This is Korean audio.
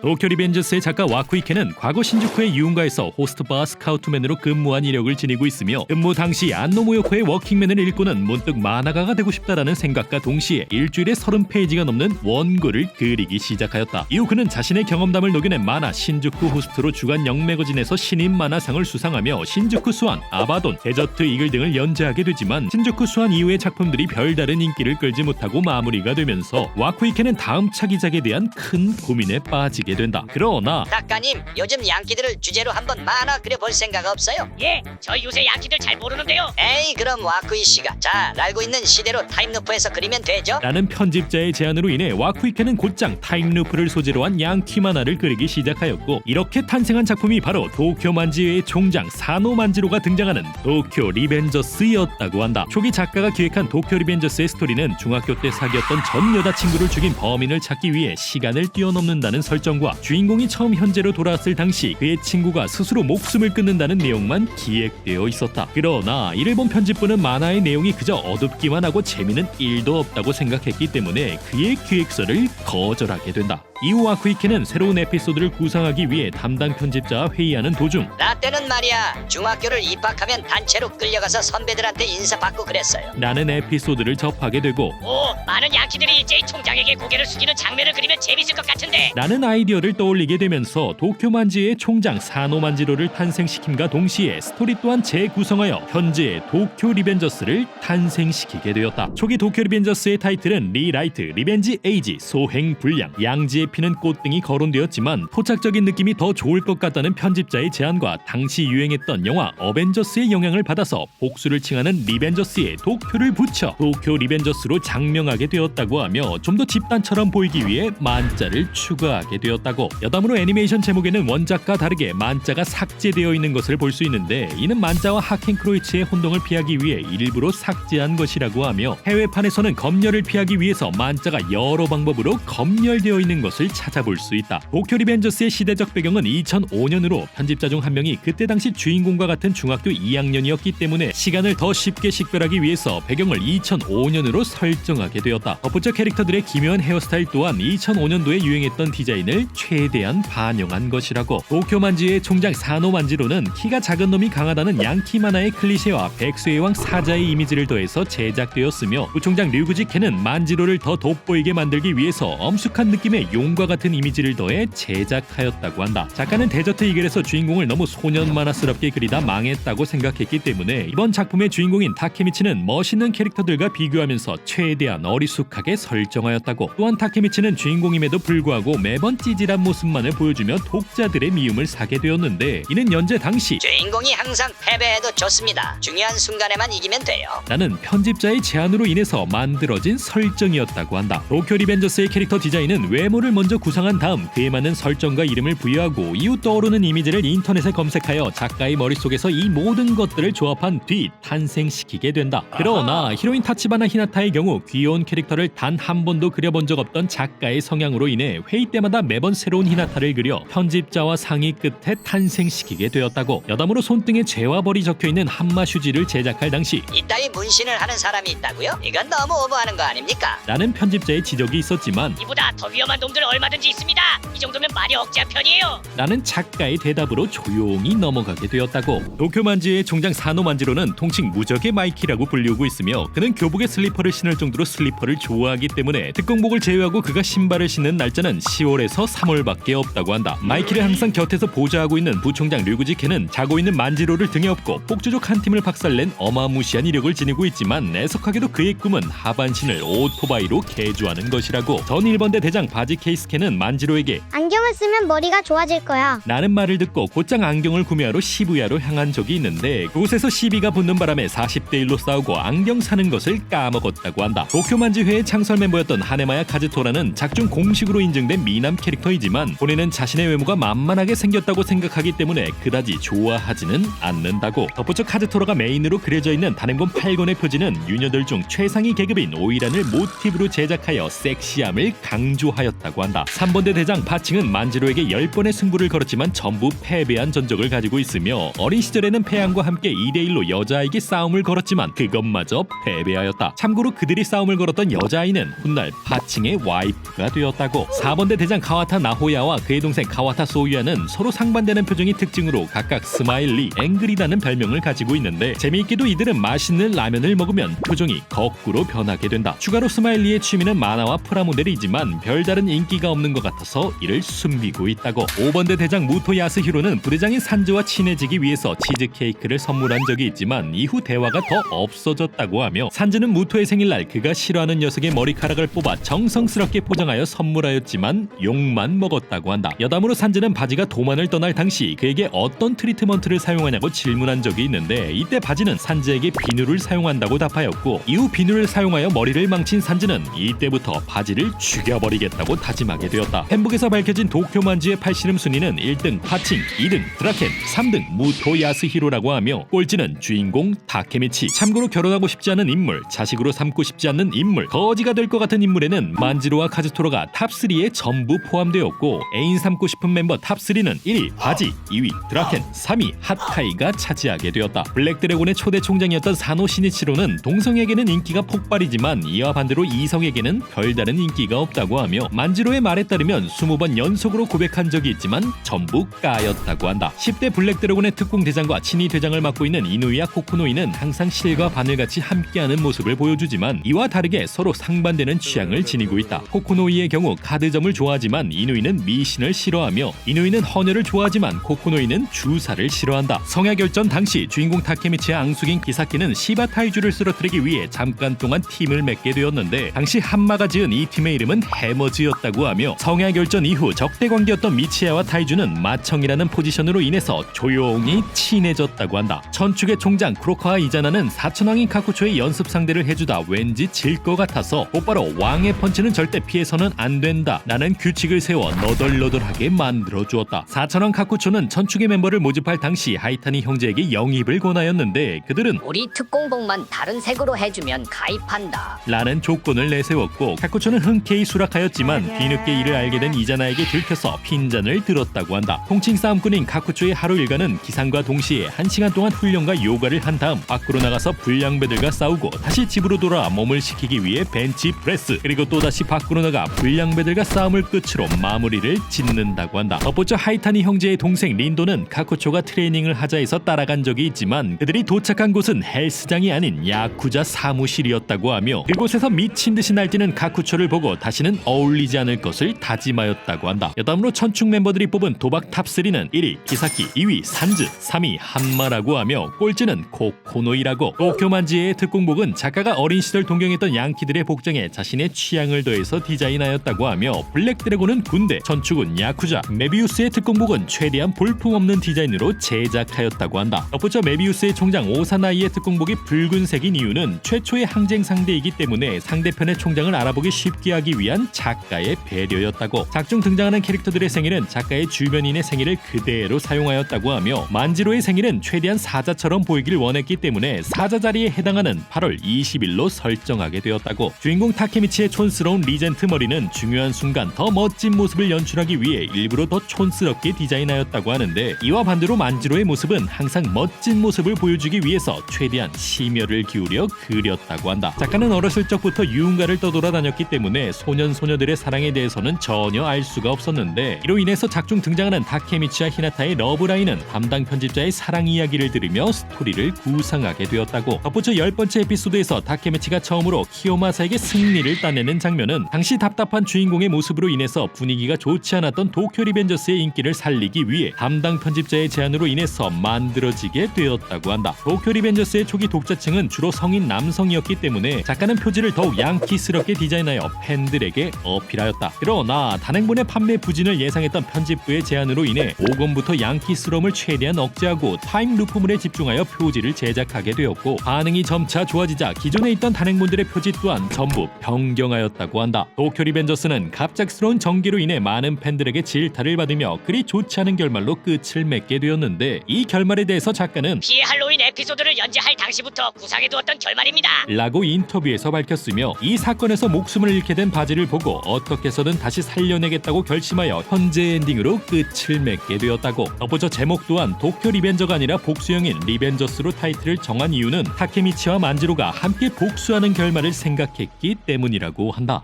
도쿄 리벤져스의 작가 와쿠이케는 과거 신주쿠의 유흥가에서 호스트바 스카우트맨으로 근무한 이력을 지니고 있으며 근무 당시 안노모요코의 워킹맨을 읽고는 문득 만화가가 되고 싶다라는 생각과 동시에 일주일에 30페이지가 넘는 원고를 그리기 시작하였다. 이후 그는 자신의 경험담을 녹여낸 만화 신주쿠 호스트로 주간 영매거진에서 신인 만화상을 수상하며 신주쿠 수완, 아바돈, 데저트 이글 등을 연재하게 되지만 신주쿠 수완 이후의 작품들이 별다른 인기를 끌지 못하고 마무리가 되면서 와쿠이케는 다음 차기작에 대한 큰 고민에 빠지게 된다. 그러나 작가님, 요즘 양키들을 주제로 한번 만화 그려볼 생각 없어요? 예, 저 요새 양키들 잘 모르는데요. 에이, 그럼 와쿠이 씨가 잘 알고 있는 시대로 타임루프에서 그리면 되죠? 라는 편집자의 제안으로 인해 와쿠이케는 곧장 타임루프를 소재로 한 양키 만화를 그리기 시작하였고, 이렇게 탄생한 작품이 바로 도쿄 만지의 총장 사노 만지로가 등장하는 도쿄 리벤져스였다고 한다. 초기 작가가 기획한 도쿄 리벤져스의 스토리는 중학교 때 사귀었던 전 여자친구를 죽인 범인을 찾기 위해 시간을 뛰어넘는다는 설정과 주인공이 처음 현재로 돌아왔을 당시 그의 친구가 스스로 목숨을 끊는다는 내용만 기획되어 있었다. 그러나 이를 본 편집부는 만화의 내용이 그저 어둡기만 하고 재미는 1도 없다고 생각했기 때문에 그의 기획서를 거절하게 된다. 이후 와쿠이케는 새로운 에피소드를 구상하기 위해 담당 편집자와 회의하는 도중 라떼는 말이야, 중학교를 입학하면 단체로 끌려가서 선배들한테 인사받고 그랬어요. 라는 에피소드를 접하게 되고 오, 많은 양키들이 일제히 총장에게 고개를 숙이는 장면을 그리면 재밌을 것 같은데. 라는 아이디어를 떠올리게 되면서 도쿄 만지의 총장 사노 만지로를 탄생시킴과 동시에 스토리 또한 재구성하여 현재의 도쿄 리벤져스를 탄생시키게 되었다. 초기 도쿄 리벤져스의 타이틀은 리라이트, 리벤지 에이지, 소행 불량, 양지의 피는 꽃 등이 거론되었지만 포착적인 느낌이 더 좋을 것 같다는 편집자의 제안과 당시 유행했던 영화 어벤져스의 영향을 받아서 복수를 칭하는 리벤져스에 도쿄를 붙여 도쿄 리벤져스로 장명하게 되었다고 하며 좀 더 집단처럼 보이기 위해 만자를 추가하게 되었다고. 여담으로 애니메이션 제목에는 원작과 다르게 만자가 삭제되어 있는 것을 볼 수 있는데 이는 만자와 하켄크로이츠의 혼동을 피하기 위해 일부러 삭제한 것이라고 하며 해외판에서는 검열을 피하기 위해서 만자가 여러 방법으로 검열되어 있는 것을 찾아볼 수 있다. 도쿄 리벤져스의 시대적 배경은 2005년으로 편집자 중 한 명이 그때 당시 주인공과 같은 중학교 2학년이었기 때문에 시간을 더 쉽게 식별하기 위해서 배경을 2005년으로 설정하게 되었다. 덧붙여 캐릭터들의 기묘한 헤어스타일 또한 2005년도에 유행했던 디자인을 최대한 반영한 것이라고. 도쿄 만지의 총장 사노 만지로는 키가 작은 놈이 강하다는 양키 만화의 클리셰와 백수의 왕 사자의 이미지를 더해서 제작되었으며 부총장 류구지케는 만지로를 더 돋보이게 만들기 위해서 엄숙한 느낌의 용과 같은 이미지를 더해 제작하였다고 한다. 작가는 데저트 이글에서 주인공을 너무 소년 만화스럽게 그리다 망했다고 생각했기 때문에 이번 작품의 주인공인 타케미치는 멋있는 캐릭터들과 비교하면서 최대한 어리숙하게 설정하였다고. 또한 타케미치는 주인공임에도 불구하고 매번 찌질한 모습만을 보여주며 독자들의 미움을 사게 되었는데 이는 연재 당시 주인공이 항상 패배해도 좋습니다. 중요한 순간에만 이기면 돼요. 라는 편집자의 제안으로 인해서 만들어진 설정이었다고 한다. 도쿄 리벤져스의 캐릭터 디자인은 외모를 먼저 구상한 다음 그에 맞는 설정과 이름을 부여하고 이후 떠오르는 이미지를 인터넷에 검색하여 작가의 머릿속에서 이 모든 것들을 조합한 뒤 탄생시키게 된다. 그러나 히로인 타치바나 히나타의 경우 귀여운 캐릭터를 단 한 번도 그려본 적 없던 작가의 성향으로 인해 회의 때마다 매번 새로운 히나타를 그려 편집자와 상의 끝에 탄생시키게 되었다고. 여담으로 손등에 죄와 벌이 적혀있는 한마 휴지를 제작할 당시 이따위 문신을 하는 사람이 있다고요? 이건 너무 오버하는 거 아닙니까? 라는 편집자의 지적이 있었지만 이보다 더 위험한 놈들 얼마든지 있습니다. 이 정도면 말이 억지한 편이에요. 라는 작가의 대답으로 조용히 넘어가게 되었다고. 도쿄 만지의 총장 사노 만지로는 통칭 무적의 마이키라고 불리우고 있으며 그는 교복에 슬리퍼를 신을 정도로 슬리퍼를 좋아하기 때문에 특공복을 제외하고 그가 신발을 신는 날짜는 10월에서 3월밖에 없다고 한다. 마이키를 항상 곁에서 보좌하고 있는 부총장 류구지케는 자고 있는 만지로를 등에 업고 폭주족 한 팀을 박살낸 어마무시한 이력을 지니고 있지만 애석하게도 그의 꿈은 하반신을 오토바이로 개조하는 것이라고. 전 일본대 대장 바지 케이스케는 만지로에게 안경을 쓰면 머리가 좋아질 거야. 라는 말을 듣고 곧장 안경을 구매하러 시부야로 향한 적이 있는데 그곳에서 시비가 붙는 바람에 40대 1로 싸우고 안경 사는 것을 까먹었다고 한다. 도쿄 만지회의 창설 멤버였던 하네마야 카즈토라는 작중 공식으로 인증된 미남 캐릭터이지만 본인은 자신의 외모가 만만하게 생겼다고 생각하기 때문에 그다지 좋아하지는 않는다고. 덧붙여 카즈토라가 메인으로 그려져 있는 단행본 8권의 표지는 유녀들 중 최상위 계급인 오이란을 모티브로 제작하여 섹시함을 강조하였다고 있었다고 한다. 3번대 대장 파칭은 만지로에게 10번의 승부를 걸었지만 전부 패배한 전적을 가지고 있으며 어린 시절에는 패양과 함께 2대1로 여자아이에게 싸움을 걸었지만 그것마저 패배하였다. 참고로 그들이 싸움을 걸었던 여자아이는 훗날 파칭의 와이프가 되었다고. 4번대 대장 카와타 나호야와 그의 동생 카와타 소유야는 서로 상반되는 표정이 특징으로 각각 스마일리, 앵그리다는 별명을 가지고 있는데 재미있게도 이들은 맛있는 라면을 먹으면 표정이 거꾸로 변하게 된다. 추가로 스마일리의 취미는 만화와 프라모델이지만 별다른 인기가 없는 것 같아서 이를 숨기고 있다고. 5번대 대장 무토 야스히로는 부대장인 산즈와 친해지기 위해서 치즈케이크를 선물한 적이 있지만 이후 대화가 더 없어졌다고 하며 산즈는 무토의 생일날 그가 싫어하는 녀석의 머리카락을 뽑아 정성스럽게 포장하여 선물하였지만 욕만 먹었다고 한다. 여담으로 산즈는 바지가 도만을 떠날 당시 그에게 어떤 트리트먼트를 사용하냐고 질문한 적이 있는데 이때 바지는 산즈에게 비누를 사용한다고 답하였고 이후 비누를 사용하여 머리를 망친 산즈는 이때부터 바지를 죽여버리겠다고 다짐하게 되었다. 팬북에서 밝혀진 도쿄만지의 팔씨름 순위는 1등 파칭, 2등 드라켄, 3등 무토 야스히로라고 하며 꼴찌는 주인공 타케미치. 참고로 결혼하고 싶지 않은 인물, 자식으로 삼고 싶지 않는 인물, 거지가 될 것 같은 인물에는 만지로와 카즈토로가 탑3에 전부 포함되었고 애인 삼고 싶은 멤버 탑3는 1위 바지, 2위 드라켄, 3위 핫카이가 차지하게 되었다. 블랙드래곤의 초대 총장이었던 사노 시니치로는 동성에게는 인기가 폭발이지만 이와 반대로 이성에게는 별다른 인기가 없다고 하며 만지로의 말에 따르면 20번 연속으로 고백한 적이 있지만 전부 까였다고 한다. 10대 블랙드래곤의 특공 대장과 친위 대장을 맡고 있는 이누이와 코코노이는 항상 실과 바늘같이 함께하는 모습을 보여주지만 이와 다르게 서로 상반되는 취향을 지니고 있다. 코코노이의 경우 카드점을 좋아하지만 이누이는 미신을 싫어하며 이누이는 헌혈을 좋아하지만 코코노이는 주사를 싫어한다. 성야결전 당시 주인공 타케미치의 앙숙인 기사키는 시바 타이주를 쓰러뜨리기 위해 잠깐 동안 팀을 맺게 되었는데 당시 한마가 지은 이 팀의 이름은 해머즈였다고 하며 성야결전 이후 적대관계였던 미치야와 타이주는 마청이라는 포지션으로 인해서 조용히 친해졌다고 한다. 천축의 총장 크로카와 이자나는 사천왕인 카쿠초의 연습 상대를 해주다 왠지 질 것 같아서 곧바로 왕의 펀치는 절대 피해서는 안 된다 라는 규칙을 세워 너덜너덜하게 만들어주었다. 사천왕 카쿠초는 천축의 멤버를 모집할 당시 하이타니 형제에게 영입을 권하였는데 그들은 우리 특공복만 다른 색으로 해주면 가입한다 라는 조건을 내세웠고 카쿠초는 흔쾌히 수락하였지만 뒤늦게 이를 알게 된 이자나에게 들켜서 핀잔을 들었다고 한다. 통칭 싸움꾼인 카쿠초의 하루 일과는 기상과 동시에 1시간 동안 훈련과 요가를 한 다음 밖으로 나가서 불량배들과 싸우고 다시 집으로 돌아와 몸을 식히기 위해 벤치 프레스 그리고 또다시 밖으로 나가 불량배들과 싸움을 끝으로 마무리를 짓는다고 한다. 덧붙여 하이타니 형제의 동생 린도는 카쿠초가 트레이닝을 하자 해서 따라간 적이 있지만 그들이 도착한 곳은 헬스장이 아닌 야쿠자 사무실이었다고 하며 그곳에서 미친 듯이 날뛰는 카쿠초를 보고 다시는 어울리지 않을 것을 다짐하였다고 한다. 여담으로 천축 멤버들이 뽑은 도박 탑3는 1위 기사키, 2위 산즈, 3위 한마라고 하며 꼴찌는 코코노이라고. 도쿄만지의 특공복은 작가가 어린 시절 동경했던 양키들의 복장에 자신의 취향을 더해서 디자인하였다고 하며 블랙드래곤은 군대, 천축은 야쿠자, 메비우스의 특공복은 최대한 볼품없는 디자인으로 제작하였다고 한다. 덧붙여 메비우스의 총장 오사나이의 특공복이 붉은색인 이유는 최초의 항쟁 상대이기 때문에 상대편의 총장을 알아보기 쉽게 하기 위한 작가의 배려였다고. 작중 등장하는 캐릭터들의 생일은 작가의 주변인의 생일을 그대로 사용하였다고 하며 만지로의 생일은 최대한 사자처럼 보이길 원했기 때문에 사자 자리에 해당하는 8월 20일로 설정하게 되었다고. 주인공 타케미치의 촌스러운 리젠트 머리는 중요한 순간 더 멋진 모습을 연출하기 위해 일부러 더 촌스럽게 디자인하였다고 하는데 이와 반대로 만지로의 모습은 항상 멋진 모습을 보여주기 위해서 최대한 심혈을 기울여 그렸다고 한다. 작가는 어렸을 적부터 유흥가를 떠돌아다녔기 때문에 소년소녀들의 사랑에 대해서는 전혀 알 수가 없었는데 이로 인해서 작중 등장하는 타케미치와 히나타의 러브라인은 담당 편집자의 사랑 이야기를 들으며 스토리를 구상하게 되었다고. 덧붙여 10번째 에피소드에서 타케미치가 처음으로 키요마사에게 승리를 따내는 장면은 당시 답답한 주인공의 모습으로 인해서 분위기가 좋지 않았던 도쿄 리벤저스의 인기를 살리기 위해 담당 편집자의 제안으로 인해서 만들어지게 되었다고 한다. 도쿄 리벤저스의 초기 독자층은 주로 성인 남성이었기 때문에 작가는 표지를 더욱 양키스럽게 디자인하여 팬들에게 어필하였다. 그러나 단행본의 판매 부진을 예상했던 편집부의 제안으로 인해 5권부터 양키스러움을 최대한 억제하고 타임 루프물에 집중하여 표지를 제작하게 되었고 반응이 점차 좋아지자 기존에 있던 단행본들의 표지 또한 전부 변경하였다고 한다. 도쿄 리벤저스는 갑작스러운 전개로 인해 많은 팬들에게 질타를 받으며 그리 좋지 않은 결말로 끝을 맺게 되었는데 이 결말에 대해서 작가는 피해 할로윈 에피소드를 연재할 당시부터 구상해두었던 결말입니다 라고 인터뷰에서 밝혔으며 이 사건에서 목숨을 잃게 된 바지를 보고 어떻게 감독께서는 다시 살려내겠다고 결심하여 현재 엔딩으로 끝을 맺게 되었다고. 덧붙여 제목 또한 도쿄 리벤저가 아니라 복수형인 리벤저스로 타이틀을 정한 이유는 타케미치와 만지로가 함께 복수하는 결말을 생각했기 때문이라고 한다.